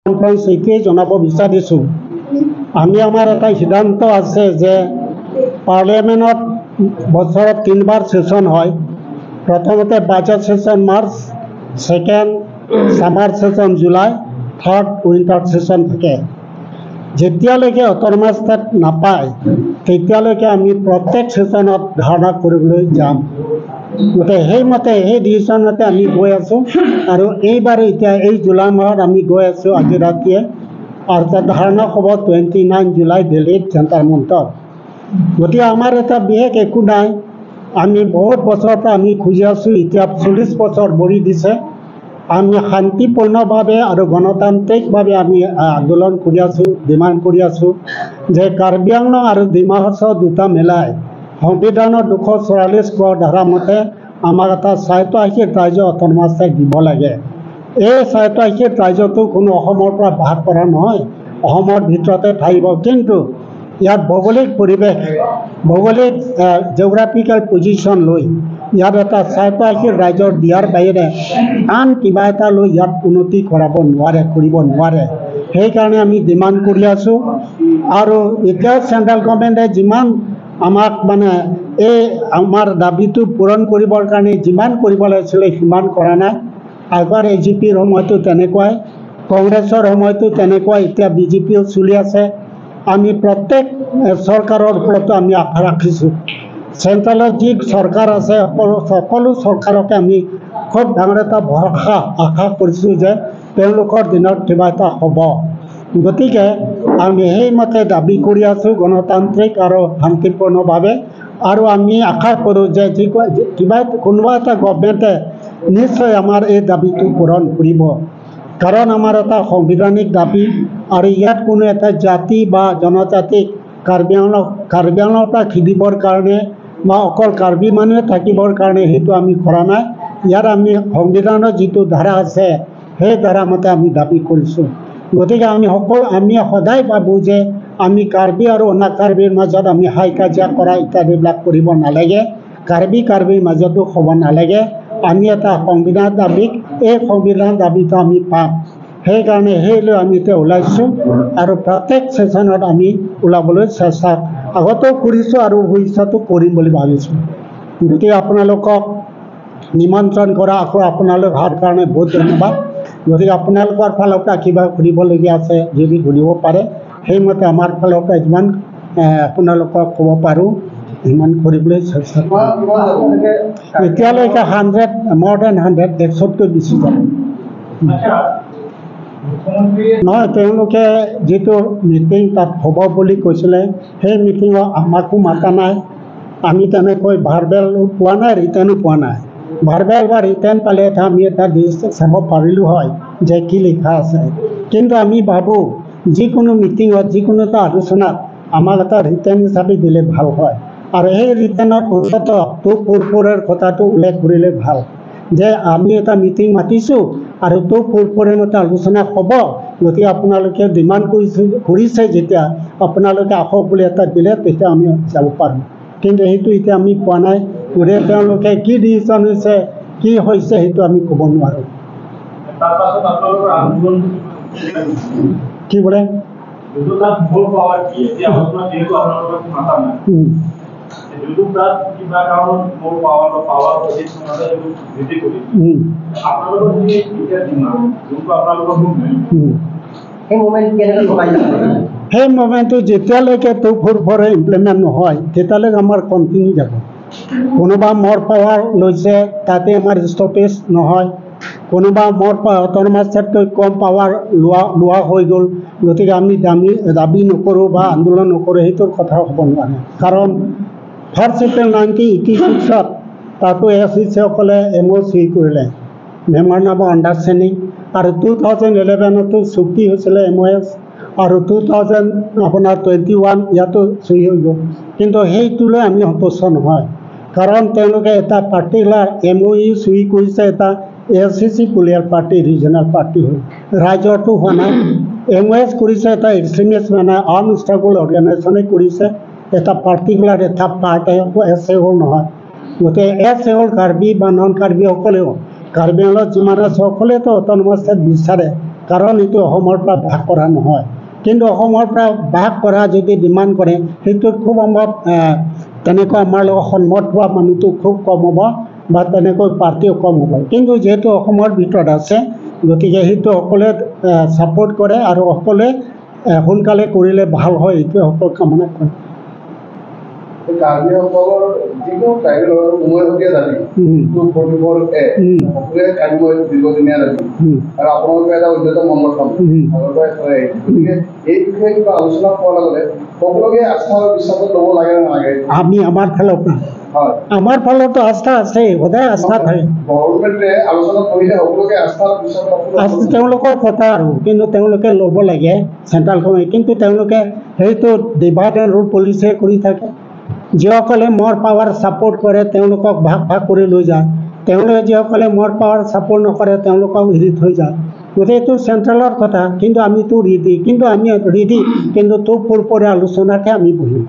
Conference এইটোৱেই জনাব বিচাৰিছোঁ, আমি আমাৰ এটা সিদ্ধান্ত আছে যে পাৰ্লিয়ামেণ্টত বছৰত 3বাৰ সেশ্যন হয়। প্ৰথমতে budget session March, second summer session July, third winter session থাকে। যেতিয়ালৈকে অট'নমাছ ষ্টেট নাপায় তেতিয়ালৈকে আমি প্ৰত্যেক সেশ্যনত ধাৰণা কৰিবলৈ যাম। গতিকে সেইমতে সেই ডিচিশ্যনতে আমি গৈ আছোঁ আৰু এইবাৰ এতিয়া এই জুলাই মাহত আমি গৈ আছোঁ আজি ৰাতিয়ে, আৰু ধাৰণা হ'ব 29 জুলাই দিল্লীত জন্তৰ মন্তৰত। গতিকে আমাৰ এটা বিশেষ একো নাই, আমি বহুত বছৰৰ পৰা আমি খুজি আছোঁ, এতিয়া 40 বছৰ ভৰি দিছে। আমি শান্তিপূৰ্ণভাৱে আৰু গণতান্ত্ৰিকভাৱে আমি আন্দোলন কৰি আছোঁ, ডিমাণ্ড কৰি আছোঁ যে কাৰ্বি আংলং আৰু ডিমা হাছাও দুটা মিলাই সংবিধানৰ 244 ধাৰা মতে আমাক এটা স্বায়ত্তশাসিত ৰাজ্য অট'নমাছ ষ্টেট দিব লাগে। এই স্বায়ত্তশাসিত ৰাজ্যটো কোনো অসমৰ পৰা ভাগ কৰা নহয়, অসমৰ ভিতৰতে থাকিব, কিন্তু ইয়াত ভৌগোলিক পৰিৱেশ, ভৌগোলিক জিঅ'গ্ৰাফিকেল পজিশ্যন লৈ ইয়াত এটা স্বায়ত্তশাসিত ৰাজ্যৰ দিয়াৰ বাহিৰে আন কিবা এটা লৈ ইয়াত উন্নতি কৰিব নোৱাৰে। সেইকাৰণে আমি ডিমাণ্ড কৰি আছোঁ। আৰু এতিয়া চেণ্ট্ৰেল গভৰ্ণমেণ্টে যিমান আমাক মানে এই আমাৰ দাবীটো পূৰণ কৰিবৰ কাৰণে যিমান কৰিব লাগিছিলে সিমান কৰা নাই। আগৰ AGPৰ সময়তো তেনেকুৱাই, কংগ্ৰেছৰ সময়তো তেনেকুৱাই, এতিয়া BJPও চলি আছে। আমি প্ৰত্যেক চৰকাৰৰ ওপৰতো আমি আশা ৰাখিছোঁ। চেণ্ট্ৰেলৰ যি চৰকাৰ আছে সকলো চৰকাৰকে আমি খুব ডাঙৰ এটা ভৰসা আশা কৰিছোঁ যে তেওঁলোকৰ দিনত কিবা এটা হ'ব। গতিকে আমি সেইমতে দাবী কৰি আছোঁ গণতান্ত্ৰিক আৰু শান্তিপূৰ্ণভাৱে, আৰু আমি আশা কৰোঁ যে কোনোবা এটা গভৰ্ণমেণ্টে নিশ্চয় আমাৰ এই দাবীটো পূৰণ কৰিব, কাৰণ আমাৰ এটা সাংবিধানিক দাবী। আৰু ইয়াত কোনো এটা জাতি বা জনজাতিক কাৰ্বি আংলঙৰ পৰা খেদিবৰ কাৰণে বা অকল কাৰ্বি মানুহে থাকিবৰ কাৰণে সেইটো আমি কৰা নাই। ইয়াত আমি সংবিধানৰ যিটো ধাৰা আছে সেই ধাৰা মতে আমি দাবী কৰিছোঁ। গতিকে আমি সদায় ভাবোঁ যে আমি কাৰ্বি আৰু অনা কাৰ্বিৰ মাজত আমি হাই কাজিয়া কৰা ইত্যাদিবিলাক কৰিব নালাগে, কাৰ্বিৰ মাজতো হ'ব নালাগে। আমি এটা সংবিধান দাবীক এই সংবিধান দাবীটো আমি পাম, সেইকাৰণে সেইলৈ আমি এতিয়া ওলাইছোঁ আৰু প্ৰত্যেক ছেশ্যনত আমি ওলাবলৈ চেষ্টা আগতেও কৰিছোঁ আৰু ভৱিষ্যতো কৰিম বুলি ভাবিছোঁ। গতিকে আপোনালোকক নিমন্ত্ৰণ কৰা আকৌ আপোনালোক অহাৰ কাৰণে বহুত ধন্যবাদ। গতিকে আপোনালোকৰ ফালৰ পৰা কিবা সুধিবলগীয়া আছে যদি সুধিব পাৰে, সেইমতে আমাৰ ফালৰ পৰা যিমান আপোনালোকক ক'ব পাৰোঁ সিমান কৰিবলৈ চেষ্টা কৰিম। এতিয়ালৈকে 100 more than 100 100তকৈ বেছি যাব। নহয়, তেওঁলোকে যিটো মিটিং তাত হ'ব বুলি কৈছিলে সেই মিটিঙত আমাকো মাতা নাই। আমি তেনেকৈ ভাৰ্বেলো পোৱা নাই, ৰিটেনো পোৱা নাই। ভাৰ্বেল বা ৰিটেন পালে আমি এটা লিষ্ট চাব পাৰিলোঁ হয় যে কি লিখা আছে। কিন্তু আমি ভাবোঁ যিকোনো মিটিঙত যিকোনো এটা আলোচনাত আমাক এটা ৰিটেন হিচাপে দিলে ভাল হয়, আৰু সেই ৰিটেনত অন্ততঃ পূৰ্বৰে কথাটো উল্লেখ কৰিলে ভাল যে আমি এটা মিটিং মাতিছোঁ আৰু পূৰ্বৰে মতে আলোচনা হ'ব। গতিকে আপোনালোকে ডিমাণ্ড কৰিছে যেতিয়া আপোনালোকে আহক বুলি এটা দিলে তেতিয়া আমি যাব পাৰোঁ, কিন্তু সেইটো এতিয়া আমি পোৱা নাই। গতিকে তেওঁলোকে কি ডিচিশ্যন হৈছে কি হৈছে সেইটো আমি ক'ব নোৱাৰোঁ। কি বোলে সেই মুভমেণ্টটো যেতিয়ালৈকে পূৰ্বৰে ইমপ্লিমেণ্ট নহয় তেতিয়ালৈকে আমাৰ কণ্টিনিউ যাব। কোনোবা মোৰ পাৱাৰ লৈছে তাতে আমাৰ ষ্টপেজ নহয়, কোনোবা মোৰ অট'নমাছ ষ্টেটতকৈ কম পাৱাৰ লোৱা হৈ গ'ল, গতিকে আমি দাবী নকৰোঁ বা আন্দোলন নকৰোঁ, সেইটোৰ কথা হ'ব নোৱাৰে। কাৰণ 1 এপ্ৰিল 1986 তাতো ACC-সকলে MOU কৰিলে, মেমৰেণ্ডাম অফ আণ্ডাৰষ্টেণ্ডিং, আৰু 2011তো চুক্তি হৈছিলে MOS, আৰু 2021 ইয়াতো চুই হৈ গ'ল। কিন্তু সেইটোলৈ আমি সন্তুষ্ট নহয়, কাৰণ তেওঁলোকে এটা পাৰ্টিকুলাৰ MOU চুই কৰিছে, এটা ACC political party regional party হ'ল, ৰাইজৰটো হোৱা নাই। MOS কৰিছে এটা এক্সট্ৰিমিষ্ট মানে আৰ্ম ষ্ট্ৰাগল অৰ্গেনাইজেশ্যনে কৰিছে, এটা পাৰ্টিকুলাৰ এটা পাৰ্ট SA হ'ল নহয়। গতিকে SA হ'ল কাৰ্বি বা নন কাৰ্বিসকলেও, কাৰ্বি আংলঙত যিমান আছে সকলোৱেতো অট'নমাছ ষ্টেট বিচাৰে, কাৰণ এইটো অসমৰ পৰা ভাগ কৰা নহয়। কিন্তু অসমৰ পৰা ভাগ কৰা যদি ডিমাণ্ড কৰে সেইটোত খুব সম্ভৱ তেনেকৈ আমাৰ লগত সন্মত হোৱা মানুহটো খুব কম হ'ব বা তেনেকৈ পাৰ্টিও কম হ'ব। কিন্তু যিহেতু অসমৰ ভিতৰত আছে গতিকে সেইটো সকলোৱে ছাপোৰ্ট কৰে আৰু সকলোৱে সোনকালে কৰিলে ভাল হয় এইটোৱে সকলো কামনা কৰে। কাৰ্বিসকলৰ যিটো ট্ৰাইবেল উমৈহতীয়া জাতি সকলোৱে কাৰ্বি দীৰ্ঘদিনীয়া জাতি আৰু আপোনালোকে এটা অন্যতম সংগঠন আগৰ পৰাই চলাই আহিছে। গতিকে এই বিষয়ে কিবা আলোচনা কৰাৰ লগতে সকলোকে আস্থা আৰু বিশ্বাসত ল'ব লাগে নে নালাগে? আমি আমাৰ ফালৰ পৰা আমাৰ ফালতো আস্থা আছে, সদায় আস্থা থাকে। গভৰ্ণমেণ্টে আলোচনা কৰিলে সকলোকে আস্থা আৰু বিশ্বাস তেওঁলোকৰ কথা আৰু কিন্তু তেওঁলোকে ল'ব লাগে চেণ্ট্ৰেল গভৰ্ণমেণ্ট, কিন্তু তেওঁলোকে সেইটো ডিভাইড এণ্ড ৰুল পলিচিয়ে কৰি থাকে। যিসকলে মোৰ পাৱাৰ ছাপোৰ্ট কৰে তেওঁলোকক ভাগ ভাগ কৰি লৈ যায়, তেওঁলোকে যিসকলে মোৰ পাৱাৰ ছাপোৰ্ট নকৰে তেওঁলোকক এৰি থৈ যায়। গতিকে এইটো চেণ্ট্ৰেলৰ কথা, কিন্তু আমিতো ৰেডি, কিন্তু আমি ৰেডি, কিন্তু তোৰ পূৰ্বৰে আলোচনাতে আমি বহিম।